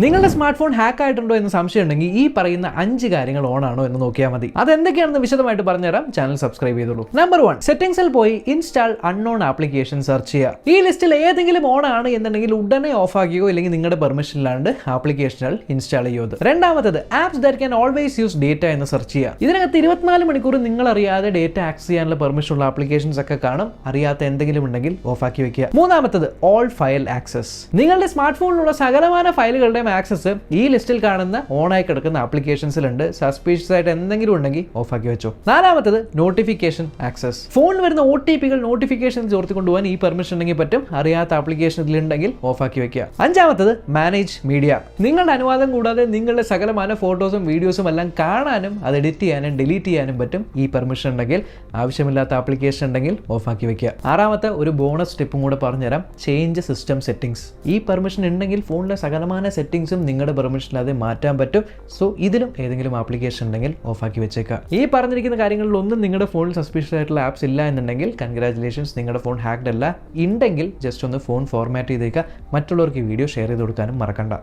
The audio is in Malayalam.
നിങ്ങളുടെ സ്മാർട്ട് ഫോൺ ഹാക്ക് ആയിട്ടുണ്ടോ എന്ന് സംശയം ഉണ്ടെങ്കിൽ ഈ പറയുന്ന 5 കാര്യങ്ങൾ ഓൺ ആണോ എന്ന് നോക്കിയാൽ മതി. അതെന്തൊക്കെയാണെന്ന് വിശദമായിട്ട് പറഞ്ഞുതരാം. ചാനൽ സബ്സ്ക്രൈബ് ചെയ്തോളൂ. നമ്പർ 1, സെറ്റിംഗ്സിൽ പോയി ഇൻസ്റ്റാൾ അൺനോൺ ആപ്ലിക്കേഷൻ സെർച്ച് ചെയ്യുക. ഈ ലിസ്റ്റിൽ ഏതെങ്കിലും ഓൺ ആണ് എന്നുണ്ടെങ്കിൽ ഉടനെ ഓഫ് ആക്കിയോ ഇല്ലെങ്കിൽ നിങ്ങളുടെ പെർമിഷൻ ഇല്ലാണ്ട് ആപ്ലിക്കേഷനുകൾ ഇൻസ്റ്റാൾ ചെയ്യുന്നത്. രണ്ടാമത്തത്, apps that can always use data എന്ന് സെർച്ച് ചെയ്യുക. ഇതിനകത്ത് 24 മണിക്കൂർ നിങ്ങൾ അറിയാതെ ഡേറ്റ ആക്സസ് ചെയ്യാനുള്ള പെർമിഷൻ ഉള്ള ആപ്ലിക്കേഷൻസ് ഒക്കെ കാണും. അറിയാത്ത എന്തെങ്കിലും ഉണ്ടെങ്കിൽ ഓഫ് ആക്കി വെക്കുക. മൂന്നാമത്തത്, ഓൾ ഫയൽ ആക്സസ്. നിങ്ങളുടെ സ്മാർട്ട് ഫോണിലുള്ള സകലമാന ഫയലുകളുടെ ആക്സസ് ഈ ലിസ്റ്റിൽ കാണുന്ന ഓൺ ആയി കിടക്കുന്ന ആപ്ലിക്കേഷൻസിലുണ്ട്. സസ്പീഷ്യസ് ആയിട്ട് എന്തെങ്കിലും ഉണ്ടെങ്കിൽ ഓഫ് ആക്കി വെച്ചോ. നാലാമത്തത്, നോട്ടിഫിക്കേഷൻ ആക്സസ്. ഫോണിൽ വരുന്ന OTP നോട്ടിഫിക്കേഷൻസ് ചോർത്തിക്കൊണ്ടുപോകാൻ ഈ പെർമിഷൻ ഉണ്ടെങ്കിൽ പറ്റും. അറിയാത്ത ആപ്ലിക്കേഷൻ ഇതിലുണ്ടെങ്കിൽ ഓഫ് ആക്കി വെക്കുക. അഞ്ചാമത്തത്, മാനേജ് മീഡിയ. നിങ്ങളുടെ അനുവാദം കൂടാതെ നിങ്ങളുടെ സകലമാന ഫോട്ടോസും വീഡിയോസും എല്ലാം കാണാനും അത് എഡിറ്റ് ചെയ്യാനും ഡിലീറ്റ് ചെയ്യാനും പറ്റും. ഈ പെർമിഷൻ ഉണ്ടെങ്കിൽ. ആവശ്യമില്ലാത്ത ആപ്ലിക്കേഷൻ ഉണ്ടെങ്കിൽ ഓഫ് ആക്കി വെക്കുക. ആറാമത്തെ ഒരു ബോണസ് ടിപ്പും കൂടെ പറഞ്ഞുതരാം. Change system settings. ഈ പെർമിഷൻ ഉണ്ടെങ്കിൽ ഫോണിലെ സകലമാന സെറ്റിംഗ്സും നിങ്ങളുടെ പെർമിഷനില്ലാതെ മാറ്റാൻ പറ്റും. സോ ഇതിലും ഏതെങ്കിലും ആപ്ലിക്കേഷൻ ഉണ്ടെങ്കിൽ ഓഫ് ആക്കി വെച്ചേക്കാം. ഈ പറഞ്ഞിരിക്കുന്ന കാര്യങ്ങളിൽ ഒന്നും നിങ്ങളുടെ ഫോണിൽ സസ്പീഷ്യസ് ആയിട്ടുള്ള ആപ്സ് ഇല്ല എന്നുണ്ടെങ്കിൽ കൺഗ്രാറ്റുലേഷൻസ്, നിങ്ങളുടെ ഫോൺ ഹാക്ഡ് അല്ല. ഉണ്ടെങ്കിൽ ജസ്റ്റ് ഒന്ന് ഫോൺ ഫോർമാറ്റ് ചെയ്തേക്കുക. മറ്റുള്ളവർക്ക് ഈ വീഡിയോ ഷെയർ ചെയ്ത് കൊടുക്കാനും മറക്കണ്ട.